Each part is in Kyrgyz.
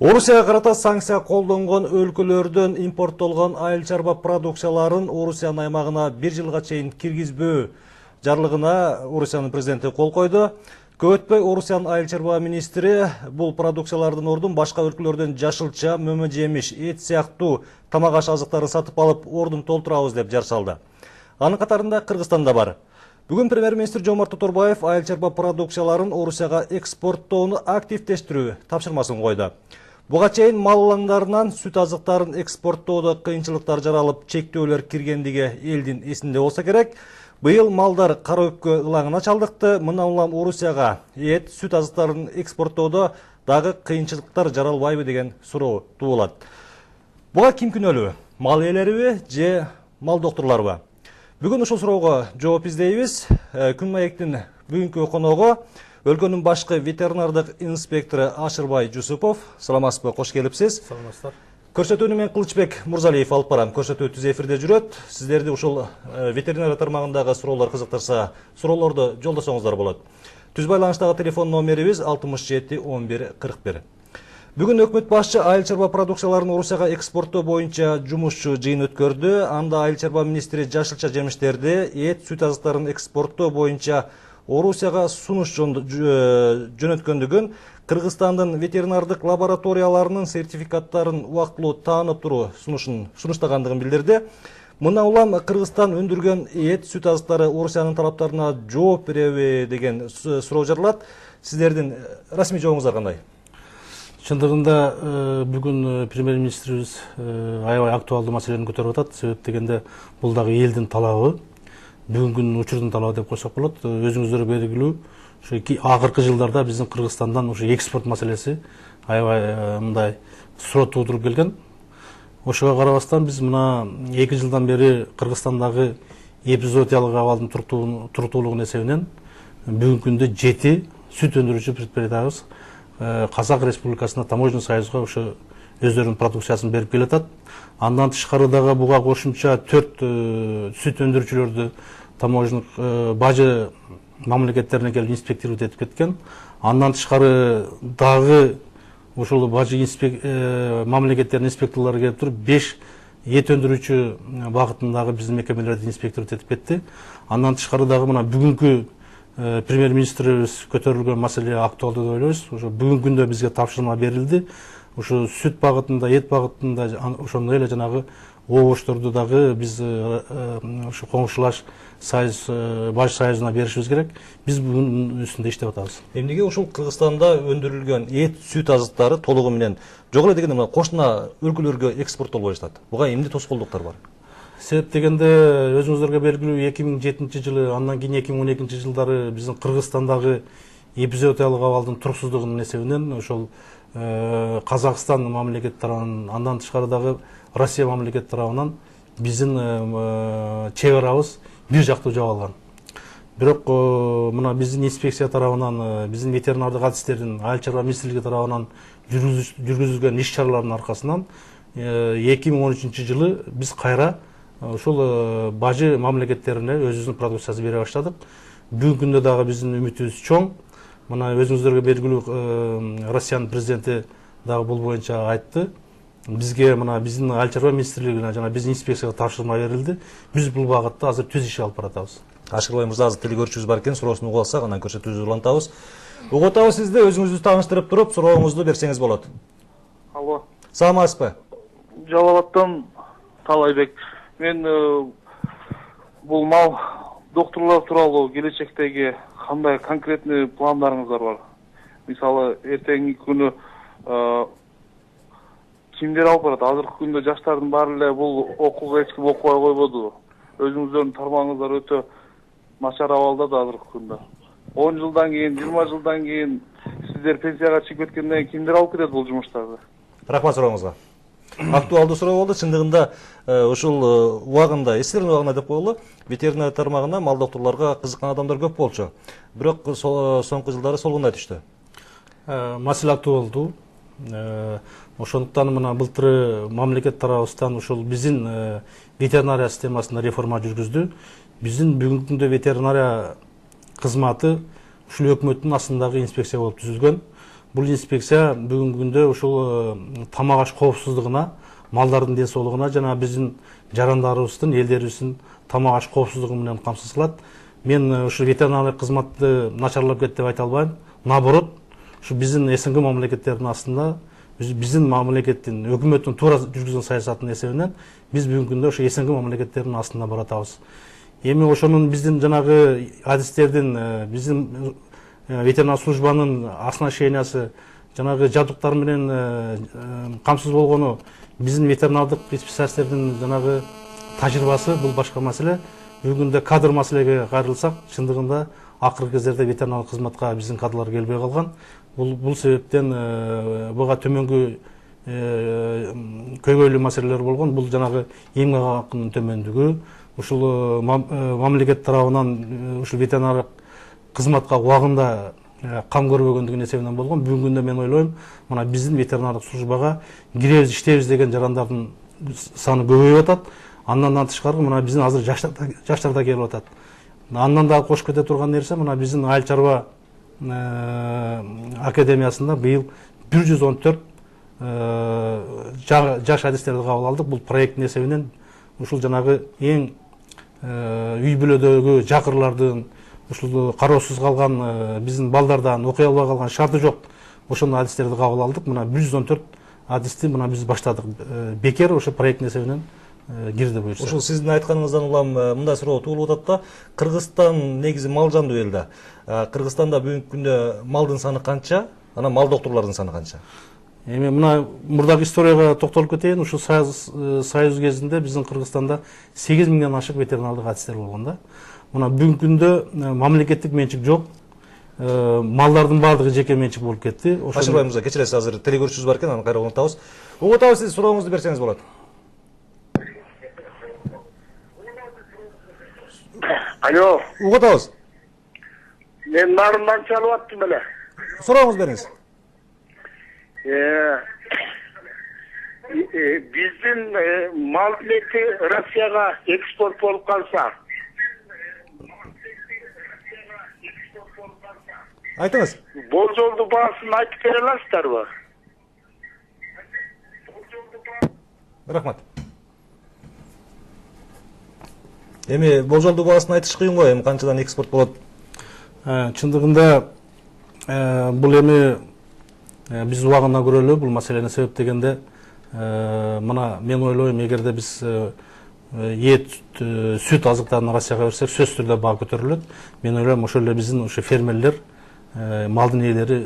Орусияга карата санкция колдонгон өлкөлөрдөн импорттолгон айыл чарба продукцияларын Орусиянын аймагына 1 жылга чейин киргизбөө жарлыгына Орусиянын президенти кол койду. Көп өтпөй Орусиянын айыл чарба министри бул продукциялардын ордун башка өлкөлөрдөн жашылча, мөмө жемиш, эт сыяктуу тамак аш азыктарын сатып алып, ордун толтурабыз деп жар салды. Анын катарында Кыргызстан да бар. Бүгүн премьер-министр Жомарт Тоторбаев айыл чарба продукцияларын Орусияга экспорттоону активдештирүү тапшырмасын койду. Буга чейин мал алаңдарынан сүт азыктарын экспорттоодо кыйынчылыктар жаралып, чектөөлөр киргендиги элдин эсинде болсо керек. Быйыл малдар кара өпкө ылаңына чалдыкты. Мындан улам Орусияга эт, сүт азыктарын экспорттоодо дагы кыйынчылыктар жаралбайбы деген суроо туулат. Буга ким күнөөлүү? Мал ээлериби же мал доктурларбы? Бүгүн ушул суроого жооп издейбиз. Күн маектин бүгүнкү коногу өлкөнүн башкы ветеринардык инспектору Ашырбай Жусупов. Саламатсызбы, кош келипсиз. Саламатсыздар. Көрсөтүүнү мен Кылычбек Мурзалиев алып барам. Көрсөтүү түз эфирде жүрөт. Сиздерди ушул ветеринария тармагындагы суроолор кызыктырса, суроолорду жолдосоңуздар болот. Түз байланыштагы телефон номерибиз 67 11 41. Бүгүн өкмөт башчы айыл чарба продукцияларын Орусияга экспорттоо боюнча жумушчу жыйын өткөрдү. Анда айыл чарба министри жашылча жемиштерди, эт, сүт азыктарын экспорттоо боюнча Орусияга сунуш жөнөткөндүгүн, Кыргызстандын ветеринардык лабораторияларынын сертификаттарын убактылуу таанып туруу сунуштагандыгын билдирди. Мындан улам Кыргызстан өндүргөн эт, сүт азыктары Орусиянын талаптарына жооп береби деген суроо жаралат. Сиздердин расмий жообуңуздар кандай? Чындыгында бүгүн премьер-министрибиз аябай актуалдуу маселени көтөрүп атат. Себеп дегенде бул дагы элдин талабы, бүгүнкү учурдун талабы деп койсок болот. Өзүңүздөр белгилүү, ушу акыркы жылдарда биздин Кыргызстандан ушу экспорт маселеси аябай мындай суроо туудуруп келген. Ошого карабастан биз мына 2 жылдан бери Кыргызстандагы эпизоотиялык абалдын туруктуулугунун эсебинен бүгүнкү күндө 7 сүт өндүрүүчү предприятиябыз Казак Республикасына таможенный союзга ошо өздөрүнүн продукциясын берип келатат. Андан тышкары дагы буга кошумча 4 сүт өндүрүүчүлөрдү таможенный бажы мамлекеттерине келип инспектировать этип кеткен. Андан тышкары дагы ошол бажы мамлекеттеринин инспекторлору келип туруп 5 эт өндүрүүчү багытындагы биздин мекемелерди инспектировать этип кетти. Андан тышкары дагы мына бүгүнкү премьер-министрибиз көтөрүлгөн маселе актуалдуу деп ойлойбуз. Ошо бүгүнкү күндө бизге тапшырма берилди. Ошо сүт багытында, эт багытында ошондой эле жанагы обошторду дагы биз ошо коңшулаш союз, баш союзуна беришибиз керек. Биз бүгүн үстүндө иштеп атабыз. Эмнеге ушул Кыргызстанда өндүрүлгөн эт, сүт азыктары толугу менен жок эле дегенде кошуна өлкөлөргө экспорттолбой жатат? Буга эмне тоскоолдуктар бар? Себеп дегенде өзүңүздөргө белгилүү 2007 жылы, андан кийин 2012 жылдары биздин Кыргызстандагы эпизоотиялык абалдын туруксуздугунун эсебинен ошол Казакстан мамлекет тарабынан, андан тышкары дагы Россия мамлекет тарабынан биздин чек арабыз бир жактуу жабылган. Бирок мына биздин инспекция тарабынан, биздин ветеринардык адистердин айыл чарба министрлиги тарабынан жүргүзүлгөн иш-чаралардын аркасынан 2013 жылы биз кайра ошол бажы мамлекеттерине өзүбүздүн продукциясын бере баштадык. Бүгүнкү күндө дагы биздин үмүтүбүз чоң. Мына өзүңүздөргө белгилүү Россиянын президенти дагы бул боюнча айтты. Бизге мына биздин айыл чарба министрлигине жана биздин инспекцияга тапшырма берилди. Биз бул багытта азыр түз иш алып баратабыз. Ашырбай мырза, азыр телегөрүүчүбүз бар экен, суроосун угуп алсак, анан көрсөтүүбүздү улантабыз. Угуп атабыз сизди, өзүңүздү тааныштырып туруп, сурооңузду берсеңиз болот. Алло. Саламатсызбы? Жалал абадтан Талайбек. Мен бул мал доктурлар тууралуу келечектеги кандай конкретный пландарыңыздар бар? Мисалы, эртеңки күнү кимдер алып барат? Азыркы күндө жаштардын баары эле бул окууга эч ким окубай койбоду. Өзүңүздөрдүн тармагыңыздар өтө начар абалда да азыркы күндө. 10 жылдан кийин, 20 жылдан кийин сиздер пенсияга чыгып кеткенден кийин кимдер алып кетет бул жумуштарды? Рахмат сурооңузга. Актуалдуу суроо болду. Чындыгында ушул убагында, эстерин убагында деп коелу, ветеринария тармагына мал доктурларга кызыккан адамдар көп болчу. Бирок соңку жылдары солгундай түштү. Маселе актуалдуу. Ошондуктан мына былтыры мамлекет тарабыбыздан ушул биздин ветеринария системасында реформа жүргүздү. Биздин бүгүнкү күндө ветеринария кызматы ушул өкмөттүн астындагы инспекция болуп түзүлгөн. бул инспекция бүгүнкү күндө ушул тамак аш коопсуздугуна, малдардын ден соолугуна жана биздин жарандарыбыздын, элдерибиздин тамак аш коопсуздугу менен камсыз кылат. Мен ушу ветеринариялык кызматты начарлап кетти деп айта албайм. Наоборот, ушу биздин СНГ мамлекеттеринин астында биздин мамлекеттин өкмөттүн туура жүргүзгөн саясатынын эсебинен биз бүгүнкү күндө ошо СНГ мамлекеттеринин астында баратабыз. Эми ошонун биздин жанагы адистердин, биздин ветеринар службанын оснащениясы, жанагы жабдыктар менен камсыз болгону, биздин ветеринардык специалисттердин жанагы тажрыйбасы бул башка маселе. Бүгүнкү күндө кадр маселеге кайрылсак, чындыгында акыркы кездерде ветеринарлык кызматка биздин кадрлар келбей калган. Бул себептен буга төмөнгү көйгөйлүү маселелер болгон. Бул жанагы эмгек акынын төмөндүгү, ушул мамлекет тарабынан ушул ветеринарлык кызматка убагында кам көрбөгөндүгүнүн эсебинен болгон. Бүгүнкү күндө мен ойлойм, мына биздин ветеринарлык службага киребиз, иштейбиз деген жарандардын саны көбөйүп атат. Андан тышкары мына биздин азыр жаштар да келип атат. Андан да кошуп кете турган нерсе, мына биздин айыл чарба академиясында быйыл 114 жаш адистерди кабыл алдык. Бул проекттин эсебинен ушул жанагы эң үй бүлөдөгү жакырлардын, ушул кароосуз калган биздин балдардан окуй албай калган, шарты жок ошондой адистерди кабыл алдык. Мына 114 адисти мына биз баштадык. Бекер ошо проекттин эсебинен кирди буюрса. Ушул сиздин айтканыңыздан улам мындай суроо туулуп атат да. Кыргызстан негизи мал жандуу эл да. Кыргызстанда бүгүнкү күндө малдын саны канча? Анан мал доктурлардын саны канча? Эми мына мурдагы историяга токтолуп кетейин. Ушул союз кезинде биздин Кыргызстанда 8 миңден ашык ветеринардык адистер болгон да. Мына бүгүнкү күндө мамлекеттик менчик жок. Малдардын баардыгы жеке менчик болуп кетти. Ашырбай мырза, кечиресиз, азыр телегөрүүчүбүз бар экен, аны кайра улантабыз. Угуп атабыз, сиз сурооңузду берсеңиз болот. Алло. Угуп атабыз. Мен нарымдан чалып аттым эле. Сурооңузду бериңиз. Биздин мал эти Россияга экспорт болуп калса. Айтыңыз. Болжолду баасын айтып бере аласыздарбы? Рахмат. Эми болжолдуу баасын айтыш кыйын го, эми канчадан экспорт болот? Чындыгында бул эми биз убагында көрөлү бул маселени себептегенде, мына мен ойлойм, эгерде биз эт, сүт азыктарын Россияга берсек, сөзсүз түрдө баа көтөрүлөт. Мен ойлойм, ошол эле биздин фермерлер, малдын ээлери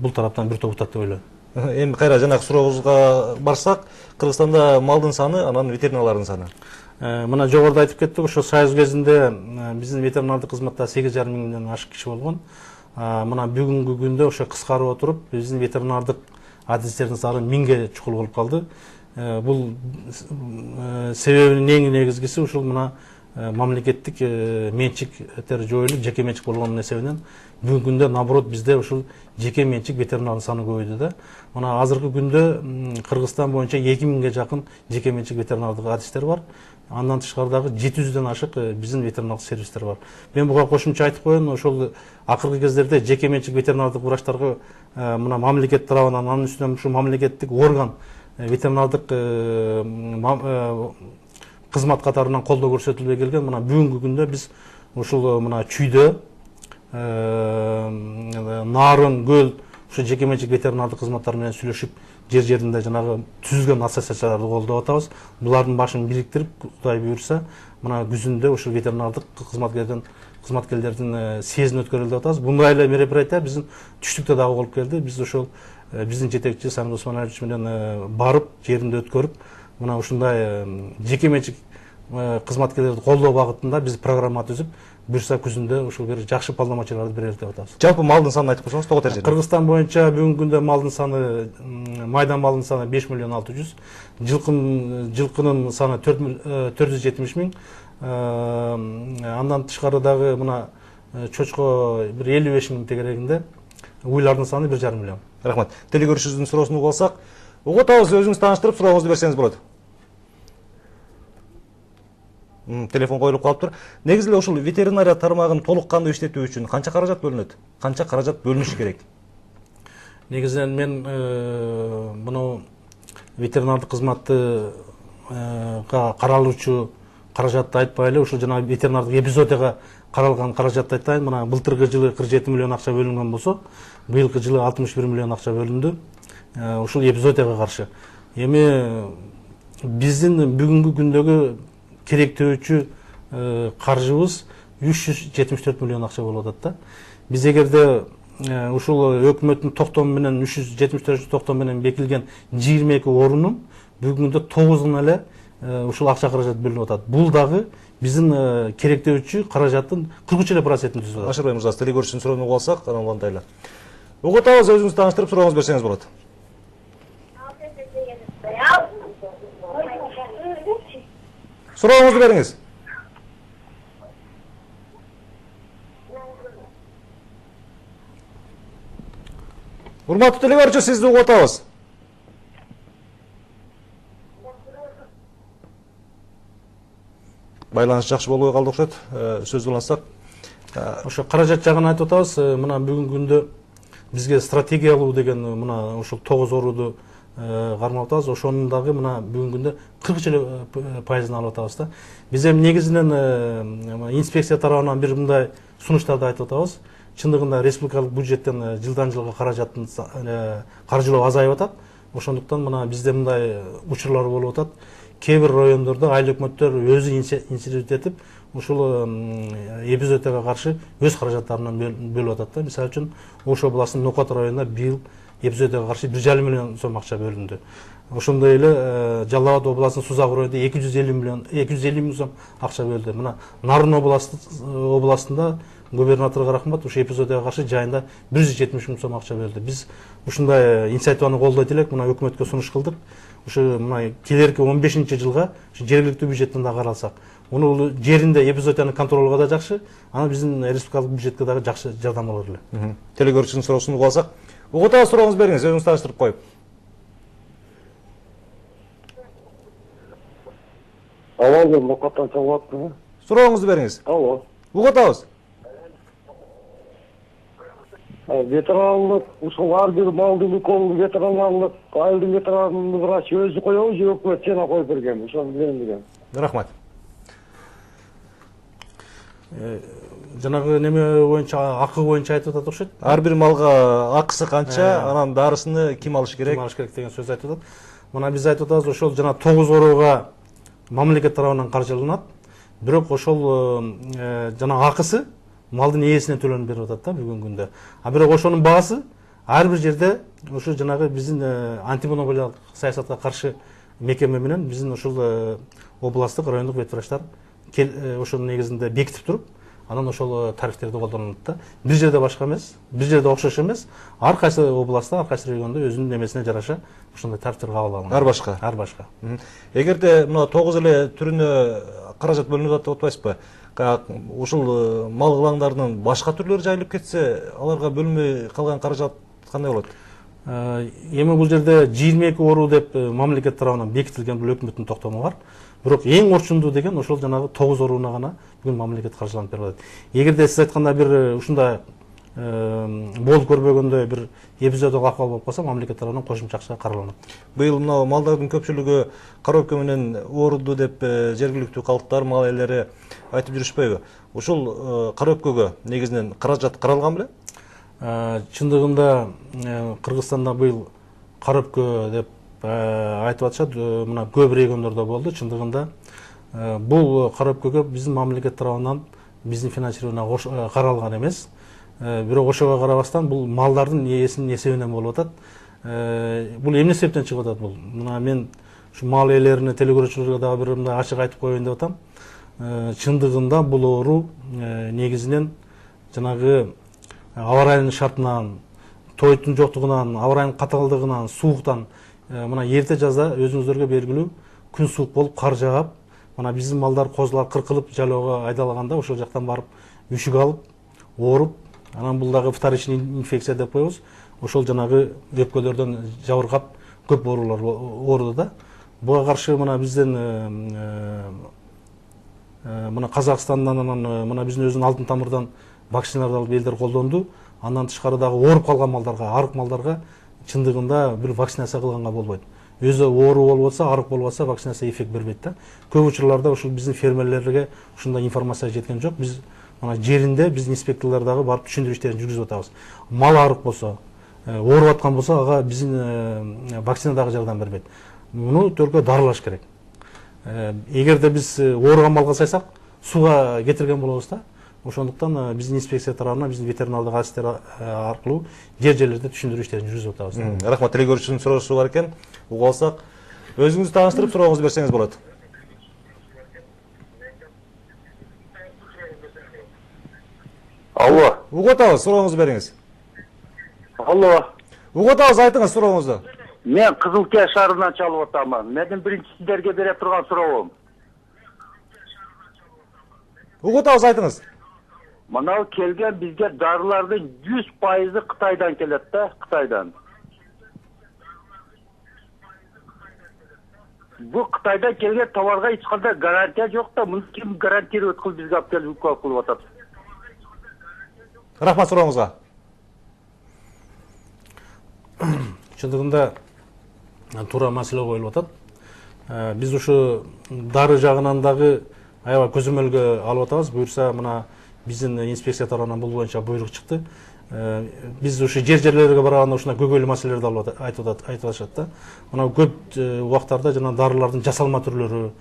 бул тараптан бир токтот деп ойлойм. Эми кайра жанагы сурообузга барсак, Кыргызстанда малдын саны, анан ветеринарлардын саны. Мына жогоруда айтып кеттик, ошо союз кезинде биздин ветеринардык кызматта 8,5 миңден ашык киши болгон. Мына бүгүнкү күндө ошо кыскарып отуруп, биздин ветеринардык адистердин саны 1000ге чукул болуп калды. Бул себебинин эң негизгиси ушул мына мамлекеттик менчиктер жоюлуп, жеке менчик болгонун эсебинен бүгүнкү күндө наоборот бизде ушул жеке менчик ветеринардын саны көбөйдү да. Мына азыркы күндө Кыргызстан боюнча 2000ге жакын жеке менчик ветеринардык адистер бар. Андан тышкардагы 700дөн ашык биздин ветеринардык сервистер бар. Мен буга кошумча айтып коеюн, ошол акыркы кездерде жеке менчик ветеринардык врачтарга мына мамлекет тарабынан, анын үстүнөн ушул мамлекеттик орган ветеринардык кызмат катарынан колдоо көрсөтүлбөй келген. Мына бүгүнкү күндө биз ушул мына Чүйдө, Нарын, Көл ушу жеке менчик ветеринардык кызматтар менен сүйлөшүп, жер-жеринде жанагы түзүлгөн ассоциацияларды колдоп атабыз. Булардын башын бириктирип, Кудай буйрса, мына күзүндө ушул ветеринардык кызматкерлердин съездин өткөрөлүп атабыз. Мындай эле мероприятия биздин түштүктө дагы болуп келди. Биз ошол биздин жетекчи Самир Усманович менен барып, жеринде өткөрүп, мына ушундай жеке менчик кызматкерлерди колдоо багытында биз программа түзүп, буюрса күзүндө ушул бир жакшы полномочияларды берели деп атабыз. Жалпы малдын санын айтып койсоңуз, тогот жерде. Кыргызстан боюнча бүгүнкү күндө малдын саны, майдан малдын саны 5 миллион 600, жылкынын саны 470 миң. Андан тышкары дагы мына чочко бир 55 миң тегерегинде, уйлардын саны 1,5 миллион. Рахмат. Телегөрүүчүбүздүн суроосун угуп алсак, угуп атабыз, өзүңүз тааныштырып сурооңузду берсеңиз болот. Телефон коюлуп калыптыр. Негизи эле ушул ветеринария тармагын толук кандуу иштетүү үчүн канча каражат бөлүнөт? Канча каражат бөлүнүш керек? Негізінен мен мұны ветеринарлық қызметті қаралушы қаражатты айтпайлы, ушул жана ветеринарлық эпизодияга каралган каражатты айтайын. Мына былтыркы жылы 47 миллион акча бөлүнгөн болсо, быйылкы жылы 61 миллион акча бөлүндү. Ушул эпизодияга каршы. Эми биздин бүгүнкү күндөгү керектөөчү каржыбыз 374 миллион акча болуп атат да. Биз эгерде ушул өкмөттүн токтому менен 374 токтому менен бекилген 22 орунун бүгүндө 9-ун эле ушул акча каражат бөлүнүп атат. Бул дагы биздин керектөөчү каражаттын 43% түзүп атат. Ашырбай мырза, телекөрүүчүнүн суроону угуп алсак, анан улантайлы. Угуп атабыз, өзүңүздү тааныштырып сурооңуз берсеңиз болот. Сурооңузду бериңиз. Урматтуу телекөрүүчү, сизди угуп атабыз. Байланыш жакшы болбой калды окшойт. Сөз улантсак. Ошо каражат жагын айтып атабыз. Мына бүгүнкү күндө бизге стратегиялуу деген мына ушул 9 орууду кармап атабыз. Ошонун дагы мына бүгүнкү күндө 43% алып атабыз да. Биз эми негизинен инспекция тарабынан бир мындай сунуштарды айтып атабыз. Чындыгында республикалык бюджеттен жылдан жылга каражаттын каржылоо азайып атат. Ошондуктан мына бизде мындай учурлар болуп атат. Кээ бир райондордо айыл өкмөттөр өзү инициатива этип, ушул эпизоддорго каршы өз каражаттарынан бөлүп атат да. Мисалы үчүн, Ош областынын Нокот районунда быйыл эпизоддорго каршы 1,5 миллион сом акча бөлүндү. Ошондой эле Жалал Абад областынын Сузак районунда 250 миң сом акча бөлдү. Мына Нарын областында губернаторго рахмат, ушу эпизоддорго каршы жайында 170 миң сом акча бөлдү. Биз ушундай инициативаны колдойт элек, мына өкмөткө сунуш кылдык. Ушу мына келерки 15-жылга жергиликтүү бюджеттен да каралсак, муну жеринде эпизоддорну контролго да жакшы, ана биздин республикалык бюджетке дагы жакшы жардам болор эле. Телекөрүүчүнүн суроосун угуп алсак, угуп атабыз, сурооңузду бериңиз, өзүңүз тааныштырып коюп. Алло, Нокоттон чалып. Сурооңузду бериңиз. Алло. Угуп атабыз. Ветеринарлык, ушул ар бир малдын уколун ветеринарлык, айылдын ветеринарлык врач өзү коебу же өкмөт сена коюп берген? Ошону билем деген. Рахмат. Жанагы неме боюнча, акы боюнча айтып атат окшойт. Ар бир малга акысы канча, анан дарысыны ким алыш керек? Ким алыш керек деген сөз айтып атат. Мына биз айтып атабыз, ошол жана 9 орууга мамлекет тарабынан каржыланат. Бирок ошол жана акысы малдын ээсине төлөнүп берип атат да бүгүнкү күндө. А бирок ошонун баасы ар бир жерде ушу жанагы биздин антимонополиялык саясатка каршы мекеме менен биздин ушул областтык райондук ветврачтар ошонун негизинде бекитип туруп, анан ошол тарифтерди колдонот да. Бир жерде башка эмес, бир жерде окшош эмес. Ар кайсы областта, ар кайсы региондо өзүнүн немесине жараша ошондой тарифтер кабыл алынган. Ар башка. Ар башка. Эгерде мына 9 эле түрүнө каражат бөлүнүп атат деп атпайсызбы? Ушул мал кылаңдарынын башка түрлөрү жайылып кетсе, аларга бөлүнбөй калган каражат кандай болот? Эми бул жерде 22 оруу деп мамлекет тарабынан бекитилген бул өкмөттүн токтому бар. Бирок эң орчундуу деген ошол жанагы 9 орууна гана бүгүн мамлекет каржыланып берип атат. Эгерде сиз айткандай бир ушундай болуп көрбөгөндөй бир эпизоддук акыбал болуп калса, мамлекет тарабынан кошумча акча караланат. Быйыл мына малдардын көпчүлүгү коробка менен ооруду деп жергиликтүү калктар, мал ээлери айтып жүрүшпөйбү? Ушул коробкага негизинен каражат каралган беле? Чындыгында Кыргызстанда быйыл коробка деп айтып атышат, мына көп региондордо болду. Чындыгында бул коробкага биздин мамлекет тарабынан биздин финансирование каралган эмес. Бирок ошого карабастан бул малдардын ээсинин эсебинен болуп атат. Бул эмне себептен чыгып атат бул? Мына мен ушу мал ээлерине, телекөрүүчүлөргө дагы бир мындай ачык айтып коеюн деп атам. Чындыгында бул оору негизинен жанагы аба ырайынын шартынан, тойтун жоктугунан, аба ырайынын каталдыгынан, сууктан, мына эрте жазда өзүңүздөргө белгилүү күн суук болуп кар жаап, мына биздин малдар, козулар кыркылып жайлоого айдалганда ошол жактан барып үшүк алып, ооруп, анан бул дагы вторичный инфекция деп коебуз. Ошол жанагы өпкөлөрдөн жабыркап көп оорулар ооруду да. Буга каршы мына бизден мына Казакстандан, анан мына биздин өзүнүн алтын тамырдан вакциналар алып элдер колдонду. Андан тышкары дагы ооруп калган малдарга, арык малдарга чындыгында бир вакцинация кылганга болбойт. Өзү оору болуп атса, арык болуп атса, вакцинация эффект бербейт да. Көп учурларда ушул биздин фермерлерге ушундай информация жеткен жок. Биз мына жеринде биздин инспекторлор дагы барып түшүндүрүү иштерин жүргүзүп атабыз. Мал арык болсо, ооруп аткан болсо, ага биздин вакцина дагы жардам бербейт. Муну только дарылаш керек. Эгерде биз ооруган малга сайсак, сууга кетирген болобуз да. Ошондуктан биздин инспекция тарабынан, биздин ветеринардык адистер аркылуу жерлерде түшүндүрүү иштерин жүргүзүп атабыз. Рахмат, телегөрүүчүнүн суроосу бар экен. Угуп алсак, өзүңүздү тааныштырып сурооңузду берсеңиз болот. Алло. Угуп атабыз, сурооңузду бериңиз. Алло. Угуп атабыз, айтыңыз сурооңузду. Мен Кызылкия шаарынан чалып атамын. Менин биринчи сиздерге бере турган суроом. Угуп атабыз, айтыңыз. Мынау келген бизге дарылардын 100% Кытайдан келет да, Кытайдан. Бу Кытайдан келген товарга эч кандай гарантия жок да, муну ким гарантировать кылып бизге алып келип кылып атат? Рахмат сурооңузга. Чындыгында туура маселе коюлуп атат. Биз ушу дары жагынан дагы аябай көзөмөлгө алып атабыз. Буюрса мына биздин инспекция тарабынан бул боюнча буйрук чыкты. Биз ушу жерлерге барганда ушундай көйгөйлүү маселелерди айтып атышат да. Мына көп убактарда жана дарылардын жасалма түрлөрү,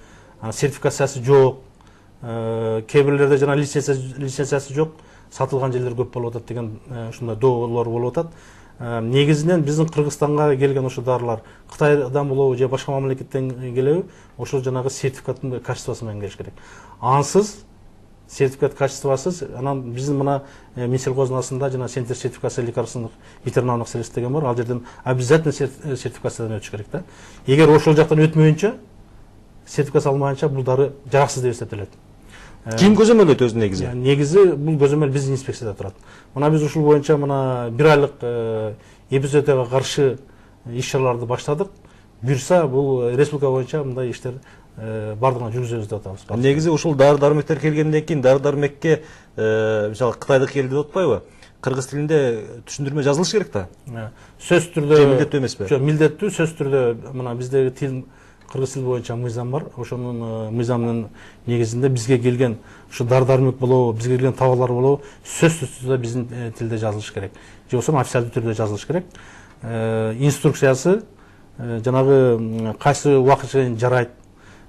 сертификациясы жок, кээ бирлерде жана лицензиясы жок, сатылган жерлер көп болуп атат деген ушундай доолор болуп атат. Негизинен биздин Кыргызстанга келген ошо дарылар Кытайдан болобу же башка мамлекеттен келеби, ошол жанагы сертификаттын качествосу менен келиш керек. Ансыз сертификат качествосуз, анан биздин мына Минсельхознасында жана Центр сертификация лекарственных ветеринарных средств деген бар, ал жерден обязательно сертификациядан өтүш керек да. Эгер ошол жактан өтмөйүнчө, сертификация алмайынча бул дары жараксыз деп эсептелет. Ким көзөмөлдөйт өзү негизи? Негизи бул көзөмөл биздин инспекцияда турат. Мына биз ушул боюнча мына 1 айлык эпизодага каршы иш-чараларды баштадык. Буюрса бул республика боюнча мындай иштер бардыгын жүргүзөбүз деп атабыз. Негизи ушул дары-дармектер келгенден кийин дары-дармекке мисалы Кытайдык келди деп атпайбы? Кыргыз тилинде түшүндүрмө жазылыш керек да. Сөз түрдө милдеттүү эмеспи? Жок, милдеттүү сөз түрдө мына биздеги тил кыргыз тили боюнча мыйзам бар. Ошонун мыйзамынын негизинде бизге келген ушу дары-дармек болобу, бизге келген товарлар болобу, сөзсүз түрдө биздин тилде жазылыш керек. Же болбосо официалдуу түрдө жазылыш керек. Инструкциясы жанагы кайсы убакыт чейин жарайт,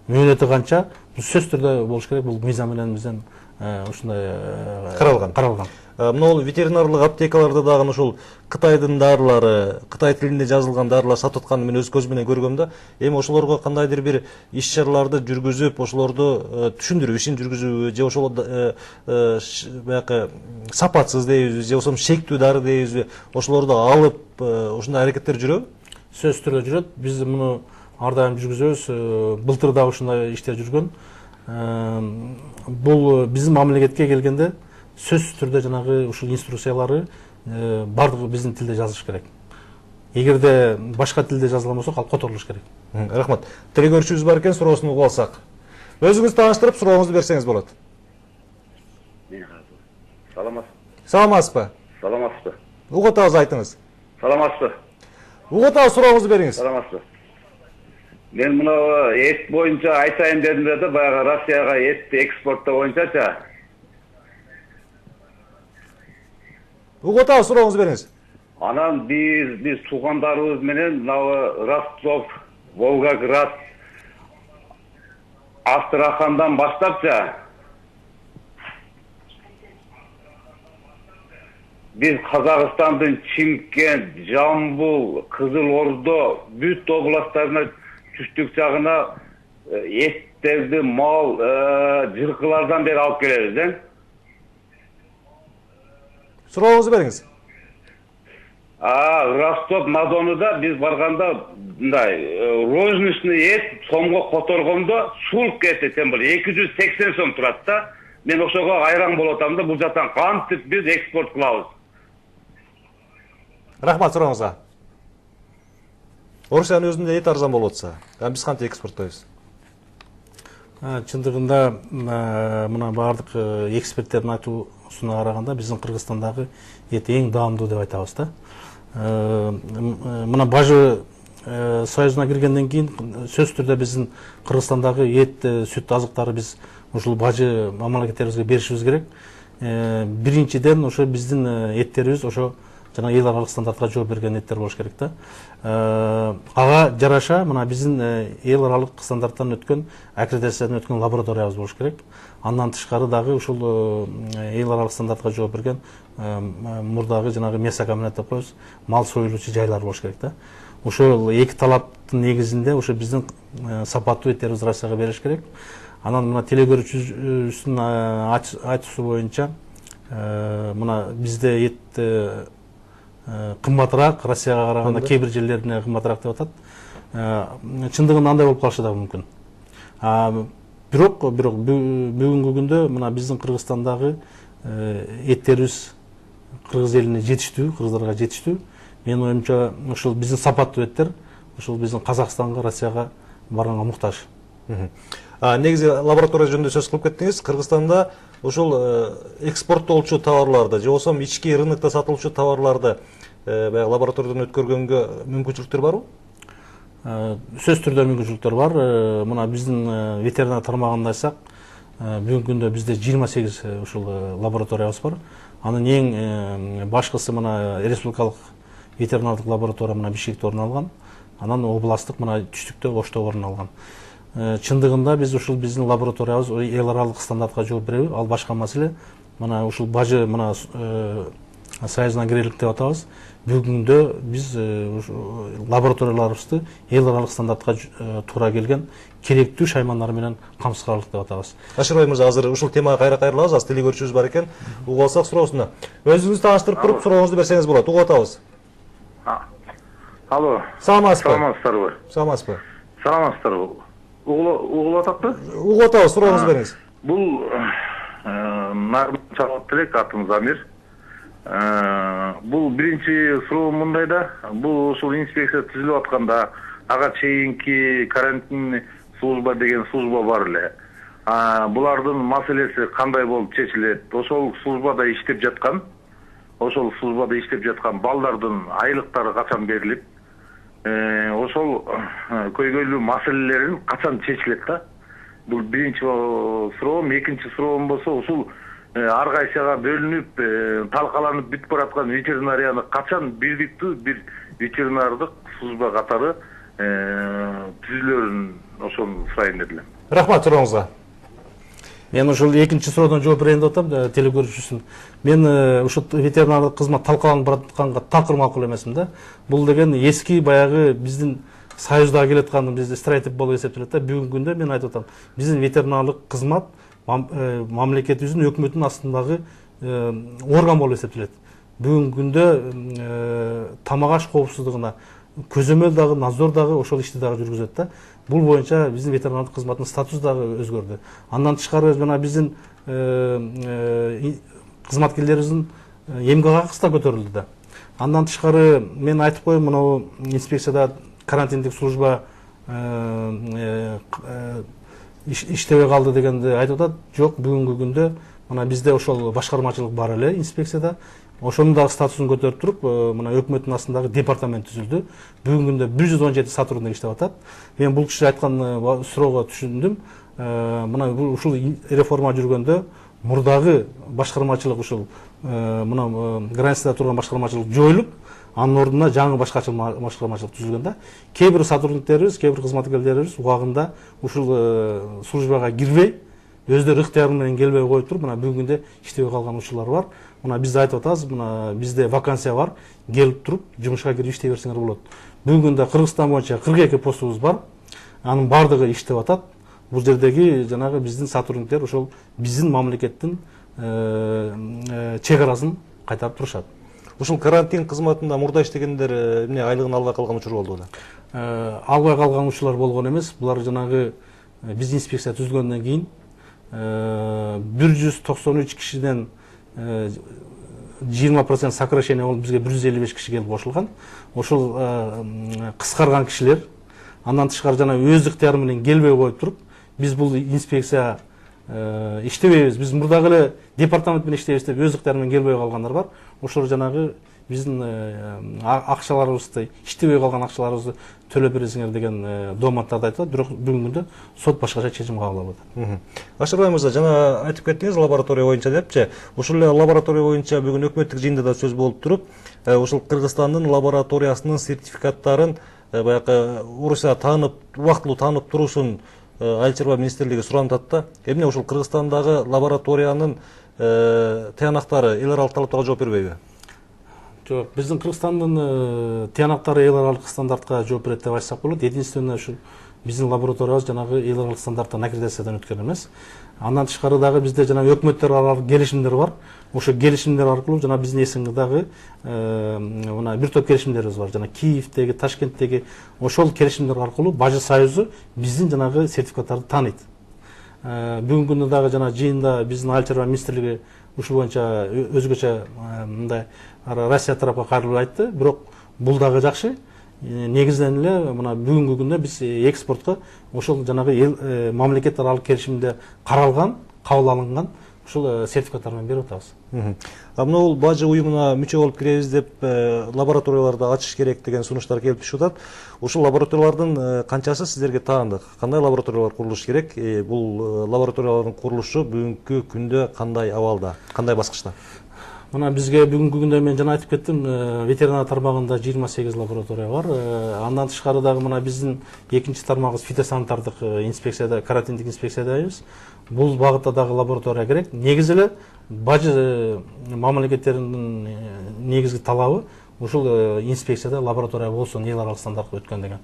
мөөнөтү канча, бул сөз түрдө болуш керек. Бул мыйзам менен бизден ушундай каралган. Мына ветеринарлык аптекаларда дагы ушул Кытайдын дарылары, Кытай тилинде жазылган дарылар сатып атканын мен өз көзүм менен көргөм да. Эми ошолорго кандайдыр бир иш-чараларды жүргүзүп, ошолорду түшүндүрүү ишин жүргүзүүбү, же ошол баягы сапатсыз дейбизби, же болбосо шектүү дары дейбизби, ошолорду алып ушундай аракеттер жүрөбү? Сөз түрдө жүрөт. Биз муну ар дайым жүргүзөбүз. Былтыр да ушундай иштер жүргөн. Бул биздин мамлекетке келгенде сөз түрдө жанагы ушул инструкциялары бардыгы биздин тилде жазылыш керек. Эгерде башка тилде жазылган болсо, ал которулуш керек. Рахмат. Телегөрүүчүбүз бар экен, суроосун угуп алсак. Өзүңүз тааныштырып сурооңузду берсеңиз болот. Саламатсызбы? Саламатсызбы. Угуп атабыз, айтыңыз. Саламатсызбы. Угуп атабыз, сурооңузду бериңиз. Саламатсызбы. Мен мына эт боюнча айтайын дедим да, баягы Россияга эт экспорттоо боюнчачы. Угуп атабыз, сурооңузду бериңиз. Анан биз туугандарыбыз менен мына Ростов, Волгоград, Астрахандан баштапчы биз Казакстандын Чимкент, Жамбыл, Кызыл Ордо бүт областтарына түштүк жагына эттерди, мал, жылкылардан бери алып келебиз, Сурооңузду бериңиз. Ростов на Донуда биз барганда мындай розничный эт сомго которгондо сулк эти тем более 280 сом турат да. Мен ошого айран болуп атам да, бул жактан кантип биз экспорт кылабыз. Рахмат сурооңузга. Орусиянын өзүндө эт арзан болуп атса, биз кантип экспорттойбуз? Чындыгында мына бардык эксперттердин суна караганда биздин Кыргызстандагы эт эң даамдуу деп айтабыз да. Мына Бажы союзуна киргенден кийин сөзсүз түрдө биздин Кыргызстандагы эт, сүт азыктары биз ушул Бажы мамлекеттерибизге беришибиз керек. Биринчиден ошо биздин эттерибиз ошо жана эл аралык стандартка жооп берген эттер болуш керек да. Ага жараша мына биздин эл аралык стандарттан өткөн, аккредитациядан өткөн лабораториябыз болуш керек. Андан тышкары дагы ушул эл аралык стандартка жооп берген мурдагы жанагы мясокомбинат деп коебуз, мал союлуучу жайлар болуш керек да. Ошол эки талаптын негизинде ошо биздин сапаттуу эттерибизди Россияга бериш керек. Анан мына телекөрүүчүбүздүн айтуусу боюнча мына бизде эт кымбатыраак, Россияга караганда кээ бир жерлерине кымбатыраак деп атат. Чындыгында андай болуп калышы да мүмкүн. Бирок бүгүнкү күндө мына биздин Кыргызстандагы эттерибиз кыргыз элине жетиштүү, кыргыздарга жетиштүү. Менин оюмча ушул биздин сапаттуу эттер ушул биздин Казакстанга, Россияга барганга муктаж. Негизи лаборатория жөнүндө сөз кылып кеттиңиз. Кыргызстанда ушул экспорттолчу товарларды же болбосо ички рынокто сатылуучу товарларды баягы лабораториядан өткөргөнгө мүмкүнчүлүктөр барбы? Сөзсүз түрдө мүмкүнчүлүктөр бар. Мына биздин ветеринар тармагында айтсак, бүгүнкү күндө бизде 28 ушул лабораториябыз бар. Анын эң башкысы мына республикалык ветеринардык лаборатория мына Бишкекте орун алган. Анан областтык мына Түштүктө, Ошто орун алган. Чындыгында биз ушул биздин лабораториябыз эл аралык стандартка жооп береби, ал башка маселе. Мына ушул Бажы мына союзуна кирелик деп атабыз. Бүгүнкү күндө биз лабораторияларыбызды эл аралык стандартка туура келген керектүү шаймандар менен камсыздык деп атабыз. Ашырбай мырза, азыр ушул темага кайра кайрылабыз. Аз телекөрүүчүбүз бар экен. Угуп алсак суроосуна. Өзүңүздү тааныштырып туруп сурооңузду берсеңиз болот. Угуп атабыз. Алло. Саламатсызбы? Саламатсыздарбы? Саламатсызбы? Саламатсыздарбы? Угуп атапты? Угуп атабыз, сурооңузду бериңиз. Бул Нарман Чалат Тилек, атым Замир. Бул биринчи суроом мындай да, бул ушул инспекция түзүлүп атканда ага чейинки карантин служба деген служба бар эле. Булардын маселеси кандай болуп чечилет? Ошол службада иштеп жаткан балдардын айлыктары качан берилип, ошол көйгөйлүү маселелерин качан чечилет да? Бул биринчи суроом. Экинчи суроом болсо, ушул ар кайсыга бөлүнүп, талкаланып бүтүп бараткан ветеринарияны качан бирдиктүү бир ветеринардык служба катары түзүлөрүн ошону сурайын дедим. Рахмат сурооңузга. Мен ушул экинчи суроодон жооп берейин деп атам, телекөрүүчүсүн. Мен ушул ветеринардык кызмат талкаланып баратканга такыр макул эмесмин да. Бул деген эски баягы биздин союздагы келаткан бизде стереотип болуп эсептелет да. Бүгүнкү күндө мен айтып атам, биздин ветеринарлык кызмат мамлекетибиздин өкмөтүнүн астындагы орган болуп эсептелет. Бүгүнкү күндө тамак аш коопсуздугуна көзөмөл дагы, надзор дагы ошол ишти дагы жүргүзөт да. Бул боюнча биздин ветеринардык кызматтын статусу дагы өзгөрдү. Андан тышкары жана биздин кызматкерлерибиздин эмгек акысы да көтөрүлдү да. Андан тышкары мен айтып коеюн, мына инспекцияда карантиндик служба иштебей калды дегенди айтып атат. Жок, бүгүнкү күндө мына бизде ошол башкармачылык бар эле инспекцияда. Ошонун дагы статусун көтөрүп туруп, мына өкмөттүн астындагы департамент түзүлдү. Бүгүнкү күндө 117 сотрудник иштеп атат. Мен бул киши айткан суроого түшүндүм. Мына ушул реформа жүргөндө мурдагы башкармачылык ушул мына границада турган башкармачылык жоюлуп, анын ордуна жаңы башкармачылык түзүлгөн да. Кээ бир сотрудниктерибиз, кээ бир кызматкерлерибиз убагында ушул службага кирбей, өздөрү ыктыяры менен келбей коюп туруп, мына бүгүнкү күндө иштебей калган учурлар бар. Мына биз айтып атабыз, мына бизде вакансия бар, келип туруп жумушка кирип иштей берсеңер болот. Бүгүнкү күндө Кыргызстан боюнча 42 постубуз бар. Анын бардыгы иштеп атат. Бул жердеги жанагы биздин сотрудниктер ошол биздин мамлекеттин чек арасын кайтарып турушат. Ушул карантин кызматында мурда иштегендер эмне айлыгын албай калган учур болду да? Албай калган учурлар болгон эмес. Булар жанагы биз инспекция түзүлгөндөн кийин 193 кишиден 20% сокращение болуп бизге 155 киши келип кошулган. Ошол кыскарган кишилер андан тышкары жана өз ыктыяры менен келбей коюп туруп, биз бул инспекция иштебейбиз. Биз мурдагы эле департамент менен иштейбиз деп өз ыктыяры келбей калгандар бар. Ошол жанагы биздин акчаларыбызды, иштебей калган акчаларыбызды төлөп бересиңер деген дооматтарды айтып атат. Бирок бүгүнкү күндө сот башкача чечим кабыл алып атат. Ашырбай мырза, жана айтып кеттиңиз лаборатория боюнча депчи. Ушул эле лаборатория боюнча бүгүн өкмөттүк жыйында да сөз болуп туруп, ушул Кыргызстандын лабораториясынын сертификаттарын баягы Орусия убактылуу таанып турушун Айыл чарба министрлиги суранып атат да. Эмне ушул Кыргызстандагы лабораториянын тыянактары эл аралык талаптарга жооп бербейби? Жок, биздин Кыргызстандын тыянактары эл аралык стандартка жооп берет деп айтсак болот. Единственное ушул биздин лабораториябыз жанагы эл аралык стандарттан аккредитациядан өткөн эмес. Андан тышкары дагы бизде жана өкмөттөр аралык келишимдер бар. Ошо келишимдер аркылуу жана биздин СНГдагы мына бир топ келишимдерибиз бар. Жана Киевдеги, Ташкенттеги ошол келишимдер аркылуу Бажы союзу биздин жанагы сертификаттарды тааныйт. Бүгүнкү күндө дагы жана жыйында биздин Айыл чарба министрлиги ушул боюнча өзгөчө мындай Россия тарапка кайрылып айтты. Бирок бул дагы жакшы. Негизден эле мына бүгүнкү күндө биз экспортко ошол жанагы мамлекет аралык келишимде каралган, кабыл алынган ушул сертификаттар менен берип атабыз. Мына Бажы уюмуна мүчө болуп киребиз деп лабораторияларды ачыш керек деген сунуштар келип түшүп атат. Ушул лабораториялардын канчасы сиздерге таандык? Кандай лабораториялар курулуш керек? Бул лабораториялардын курулушу бүгүнкү күндө кандай абалда, кандай баскычта? Мына бизге бүгүнкү күндө мен жана айтып кеттим, ветеринар тармагында 28 лаборатория бар. Андан тышкары дагы мына биздин экинчи тармагыбыз фитосанитардык инспекцияда, карантиндик инспекциядабыз. Бул багытта дагы лаборатория керек. Негизи эле Бажы мамлекеттеринин негизги талабы ушул инспекцияда лаборатория болсун, эл аралык стандартка өткөн деген.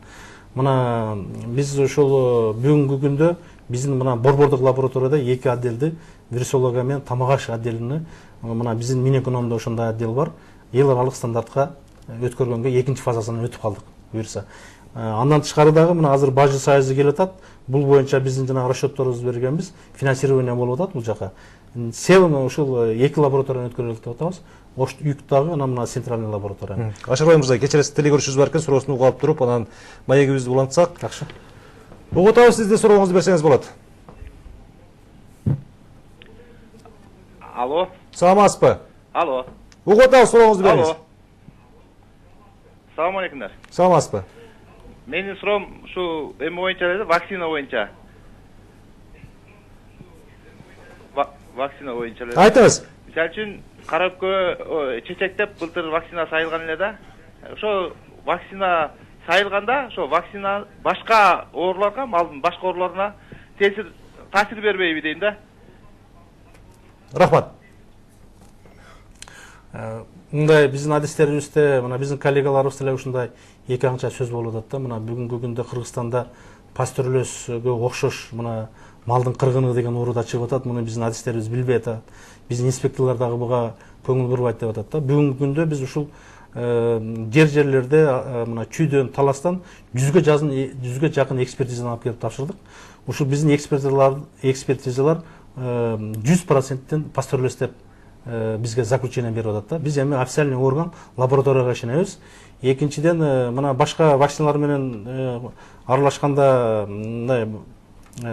Мына биз ошол бүгүнкү күндө биздин мына Борбордук лабораторияда 2 отделди, вирусология менен тамак аш отделини, мына биздин Минэкономдо ошондой отдел бар. Эл аралык стандартка өткөргөнгө экинчи фазасынан өтүп калдык буюрса. Андан тышкары дагы мына азыр Бажы союзу келип атат. Бул боюнча биздин жана расчетторубузду бергенбиз, финансирование болуп атат бул жака. Себеби ушул 2 лабораторияны өткөрөлүк деп атабыз. Ош үк дагы анан мына центральный лаборатория. Ашырбай мырза, кечиресиз телегөрүшүбүз бар экен, суроосун угуп алып туруп, анан маегибизди улантсак. Жакшы. Угуп атабыз, сиздин сурооңузду берсеңиз болот. Алло. Саламатсызбы? Алло. Угуп атабыз, сурооңузду бериңиз. Алло. Салам алейкумдар. Саламатсызбы? Менин суроом ушу эме боюнча эле, вакцина боюнча. Вакцина боюнча эле. Айтыңыз. Мисалы үчүн Каракөө чечектеп былтыр вакцина сайылган эле да. Ошо вакцина сайылганда, ошо вакцина башка ооруларга, малдын башка ооруларына таасир бербейби дейм да. Рахмат. Мындай биздин адистерибизде, мына биздин коллегаларыбыз деле ушундай эки аңча сөз болуп атат да. Мына бүгүнкү күндө Кыргызстанда пастерлөөсгө окшош мына малдын кыргыны деген ууруда чыгып атат. Муну биздин адистерибиз билбей атат. Биздин инспекторлор дагы буга көңүл бурбайт деп атат да. Бүгүнкү күндө биз ушул жерлерде мына чүйдөн, таластан 100га жакын экспертизаны алып келип тапшырдык. Ушул биздин экспертизалар 100%тен пастерлөөс деп бизге заключение берип атат да. Биз эми официальный орган, лабораторияга ишенебиз. Экинчиден мына башка вакциналар менен аралашканда мындай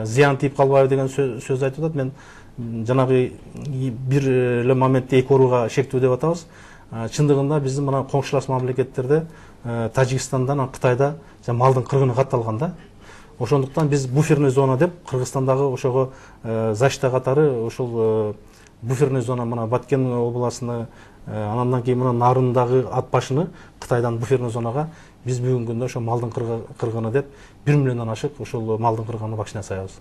зыян тийип калбайбы деген сөз айтып атат. Мен жанагы бир эле моментте эки ооруга шектүү деп атабыз. Чындыгында биздин мына коңшулаш мамлекеттерде Тажикстандан, Кытайда малдын кыргыны катталган да. Ошондуктан биз буферный зона деп Кыргызстандагы ошого защита катары ошол буферный зона мына Баткен областыны, андан кийин мына Нарындагы ат башыны Кытайдан буферный зонага биз бүгүнкү күндө ошо малдын кыргыны деп 1 миллиондон ашык ошол малдын кыргыны вакцинациябыз.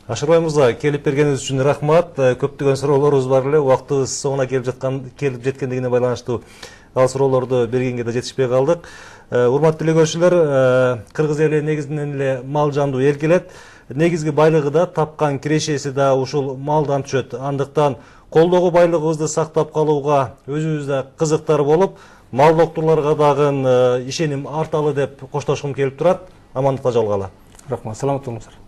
Ашырбай мырза, келип бергениңиз үчүн рахмат. Көптөгөн суроолорубуз бар эле, убактыбыз соңуна келип жеткендигине байланыштуу ал суроолорду бергенге да жетишпей калдык. Урматтуу телекөрүүчүлөр, кыргыз эли негизинен эле мал жандуу эл келет. Негизги байлыгы да, тапкан кирешеси да ушул малдан түшөт. Андыктан колдогу байлыгыбызды сактап калууга өзүбүздө кызыктар болуп, мал доктурларга дагы ишеним арталы деп коштошкум келип турат. Амандыкта жолугалы. Рахмат, саламат болуңуздар.